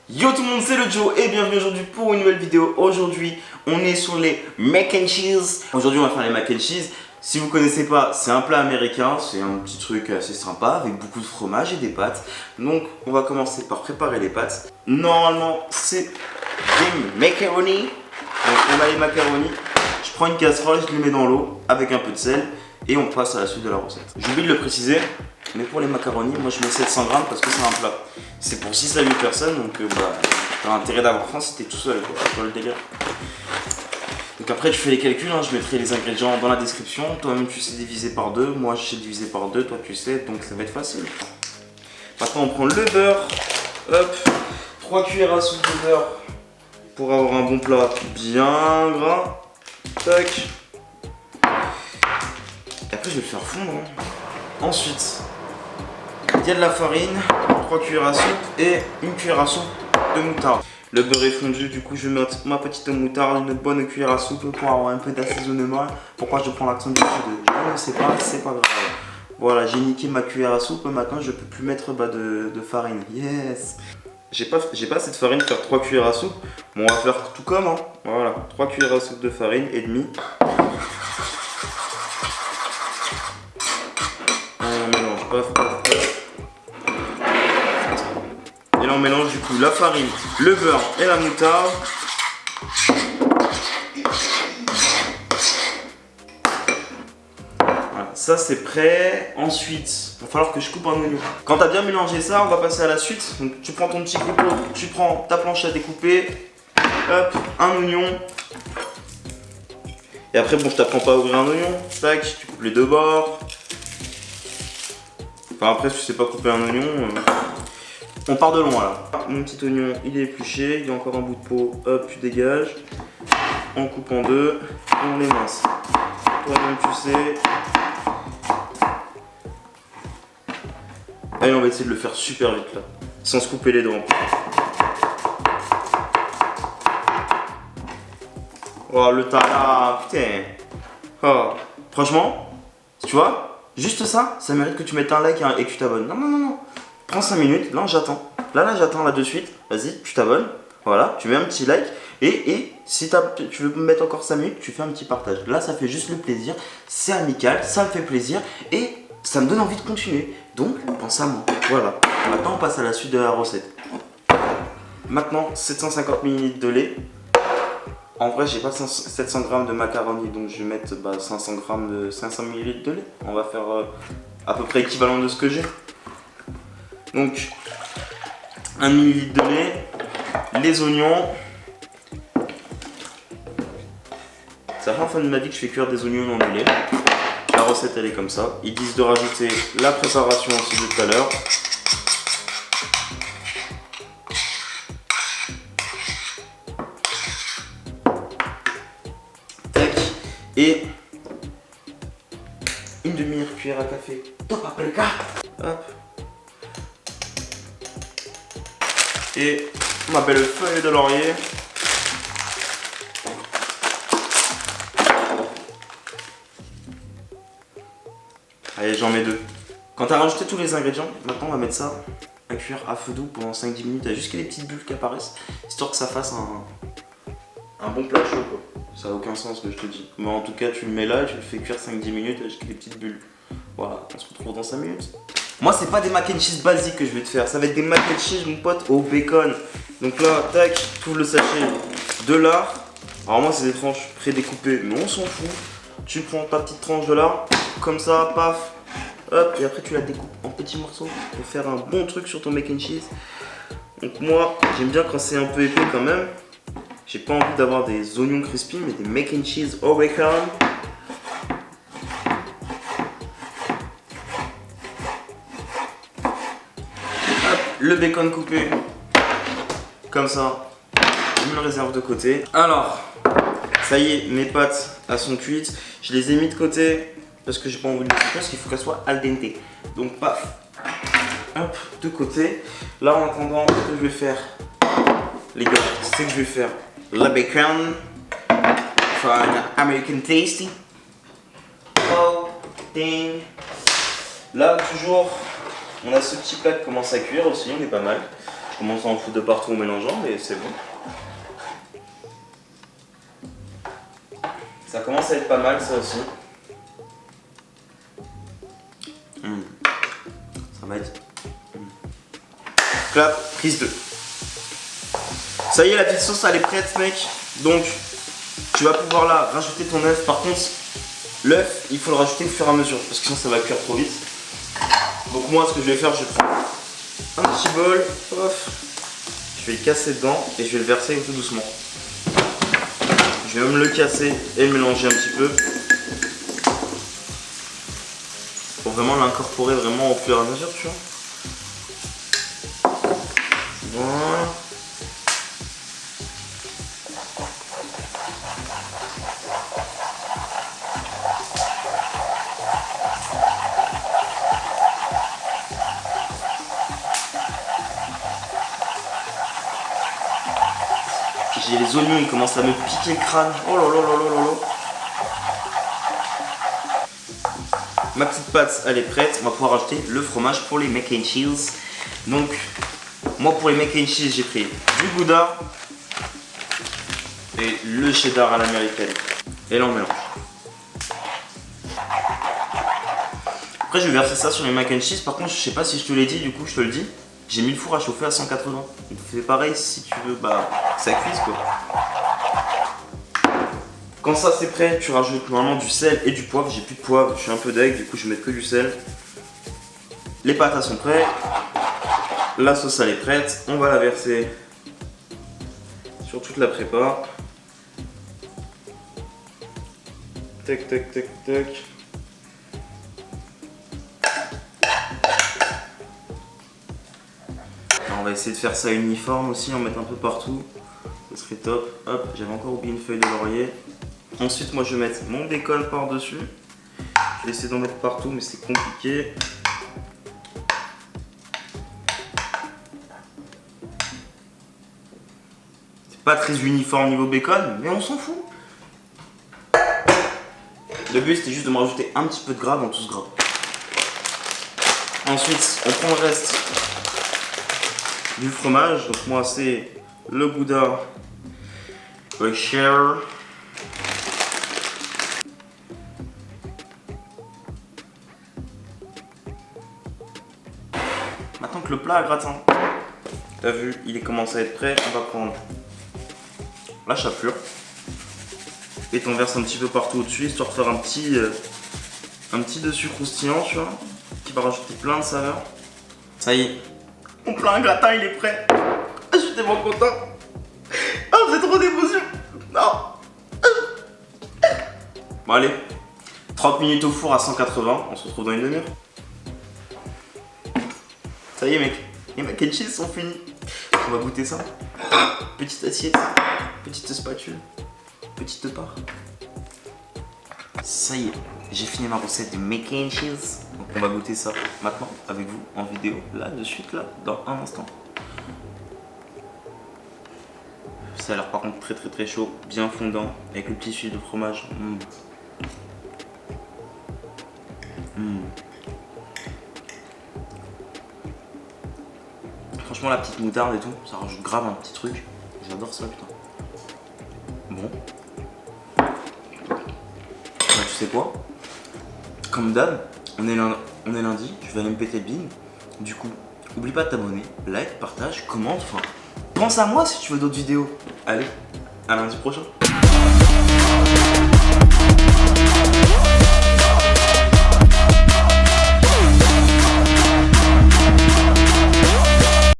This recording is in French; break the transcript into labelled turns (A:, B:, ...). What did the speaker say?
A: Yo tout le monde, c'est le Joe et bienvenue aujourd'hui pour une nouvelle vidéo. Aujourd'hui, on est sur les mac and cheese. Aujourd'hui, on va faire les mac and cheese. Si vous connaissez pas, c'est un plat américain, c'est un petit truc assez sympa avec beaucoup de fromage et des pâtes. Donc, on va commencer par préparer les pâtes. Normalement, c'est des macaronis. Donc, on a les macaronis. Je prends une casserole, je les mets dans l'eau avec un peu de sel et on passe à la suite de la recette. J'oublie de le préciser, mais pour les macaronis, moi je mets 700 grammes parce que c'est un plat. C'est pour 6 à 8 personnes, donc t'as intérêt d'avoir faim si t'es tout seul, quoi, dans le délire. Donc après tu fais les calculs, hein, je mettrai les ingrédients dans la description. Toi-même tu sais diviser par 2, moi je sais diviser par 2, toi tu sais, donc ça va être facile. Maintenant on prend le beurre, hop, 3 cuillères à soupe de beurre pour avoir un bon plat bien gras. Tac. Et après je vais le faire fondre. Ensuite, il y a de la farine, 3 cuillères à soupe et une cuillère à soupe de moutarde. Le beurre est fondu, du coup je vais mettre ma petite moutarde, une bonne cuillère à soupe pour avoir un peu d'assaisonnement. Pourquoi je prends l'accent du sud? Je ne sais pas, c'est pas grave. Voilà, j'ai niqué ma cuillère à soupe, maintenant je peux plus mettre de farine. Yes! J'ai pas assez de farine pour faire 3 cuillères à soupe. Bon, on va faire tout comme, hein. Voilà, 3 cuillères à soupe de farine et demi. On mélange, paf, paf, paf. Et là on mélange du coup la farine, le beurre et la moutarde. Voilà, ça c'est prêt. Ensuite, il va falloir que je coupe un oignon. Quand tu as bien mélangé ça, on va passer à la suite. Donc tu prends ton petit couteau, tu prends ta planche à découper, hop, un oignon. Et après, bon, je t'apprends pas à ouvrir un oignon. Tac, tu coupes les deux bords. Enfin, après, si tu sais pas couper un oignon, on part de loin là. Mon petit oignon, il est épluché. Il y a encore un bout de peau. Hop, tu dégages. On coupe en deux et on les mince. Toi-même, tu sais. Allez, on va essayer de le faire super vite là, sans se couper les dents. Oh, le tas, putain. Oh. Franchement, tu vois, juste ça mérite que tu mettes un like et que tu t'abonnes. Non, non, non, non. Prends 5 minutes, là j'attends. Là j'attends là de suite. Vas-y, tu t'abonnes. Voilà, tu mets un petit like. Et si tu veux me mettre encore 5 minutes, tu fais un petit partage. Là, ça fait juste le plaisir. C'est amical, ça me fait plaisir. Et ça me donne envie de continuer. Donc, pense à moi. Voilà. Maintenant, on passe à la suite de la recette. Maintenant, 750 ml de lait. En vrai, j'ai pas 700 g de macaroni, donc je vais mettre 500 ml de lait. On va faire à peu près équivalent de ce que j'ai. Donc, 1 ml de lait, les oignons. C'est la première fois de ma vie que je fais cuire des oignons dans du lait. La recette, elle est comme ça. Ils disent de rajouter la préparation aussi de tout à l'heure. Et une demi-cuillère à café de paprika. Hop. Et ma belle feuille de laurier. Allez, j'en mets 2. Quand tu as rajouté tous les ingrédients, maintenant on va mettre ça à cuire à feu doux pendant 5-10 minutes. Il y a juste les petites bulles qui apparaissent, histoire que ça fasse un bon plat chaud, quoi. Ça n'a aucun sens ce que je te dis. Mais en tout cas, tu le mets là, tu le fais cuire 5-10 minutes avec des petites bulles. Voilà, on se retrouve dans 5 minutes. Moi, c'est pas des mac and cheese basiques que je vais te faire. Ça va être des mac and cheese, mon pote, au bacon. Donc là, tac, tu ouvres le sachet de lard. Alors moi, c'est des tranches prédécoupées, mais on s'en fout. Tu prends ta petite tranche de lard, comme ça, paf. Hop, et après tu la découpes en petits morceaux pour faire un bon truc sur ton mac and cheese. Donc moi, j'aime bien quand c'est un peu épais quand même. J'ai pas envie d'avoir des oignons crispy, mais des mac and cheese au bacon. Hop, le bacon coupé, comme ça, je me le réserve de côté. Alors, ça y est, mes pâtes elles sont cuites. Je les ai mis de côté parce que j'ai pas envie de les couper, parce qu'il faut qu'elles soient al dente. Donc paf, hop, de côté. Là en attendant, ce que je vais faire, les gars, c'est que je vais faire le bacon for an American tasty. Oh, ding. Là toujours, on a ce petit plat qui commence à cuire aussi, on est pas mal. Je commence à en foutre de partout en mélangeant, mais c'est bon. Ça commence à être pas mal, ça aussi. Ça va être... Clap, prise 2. Ça y est, la petite sauce, elle est prête, mec. Donc, tu vas pouvoir là rajouter ton œuf. Par contre, l'œuf, il faut le rajouter au fur et à mesure, parce que sinon ça va cuire trop vite. Donc moi, ce que je vais faire, je prends un petit bol, off. Je vais le casser dedans et je vais le verser tout doucement. Je vais même le casser et le mélanger un petit peu. Pour vraiment l'incorporer vraiment au fur et à mesure, tu vois. Voilà. J'ai les oignons, ils commencent à me piquer le crâne. Oh là là là là là là. Ma petite pâte, elle est prête. On va pouvoir rajouter le fromage pour les mac and cheese. Donc, moi pour les mac and cheese, j'ai pris du gouda et le cheddar à l'américaine. Et là, on mélange. Après, je vais verser ça sur les mac and cheese. Par contre, je sais pas si je te l'ai dit, du coup, je te le dis. J'ai mis le four à chauffer à 180. Donc fais pareil si tu veux, bah, que ça cuise quoi. Quand ça c'est prêt, tu rajoutes normalement du sel et du poivre. J'ai plus de poivre, je suis un peu deg, du coup je vais mettre que du sel. Les patates sont prêtes. La sauce elle est prête. On va la verser sur toute la prépa. Tac tac tac tac. On va essayer de faire ça uniforme aussi, en mettre un peu partout. Ce serait top. Hop, j'avais encore oublié une feuille de laurier. Ensuite, moi je vais mettre mon bacon par-dessus. Je vais essayer d'en mettre partout, mais c'est compliqué. C'est pas très uniforme niveau bacon, mais on s'en fout. Le but c'était juste de me rajouter un petit peu de gras dans tout ce gras. Ensuite, on prend le reste du fromage. Donc moi c'est le gouda, le cheddar. Maintenant que le plat à gratin, t'as vu, il est commencé à être prêt, on va prendre la chapelure et t'en verses un petit peu partout au-dessus, histoire de faire un petit dessus croustillant, tu vois, qui va rajouter plein de saveurs. Ça y est, mon plat à gratin il est prêt. Je suis tellement content. Oh, c'est trop d'émotion. Non. Bon allez, 30 minutes au four à 180, on se retrouve dans une demi-heure. Ça y est mec, les mac and cheese sont finis. On va goûter ça. Petite assiette, petite spatule, petite part. Ça y est, j'ai fini ma recette de mac and cheese. Donc on va goûter ça maintenant avec vous en vidéo, là de suite, là, dans un instant. Ça a l'air par contre très chaud, bien fondant, avec le petit fil de fromage. Franchement la petite moutarde et tout, ça rajoute grave un petit truc. J'adore ça putain. Bon. Bah, tu sais quoi? Comme d'hab, on est lundi, je vais aller me péter le bide. Du coup, oublie pas de t'abonner, like, partage, commente, enfin, pense à moi si tu veux d'autres vidéos. Allez, à lundi prochain.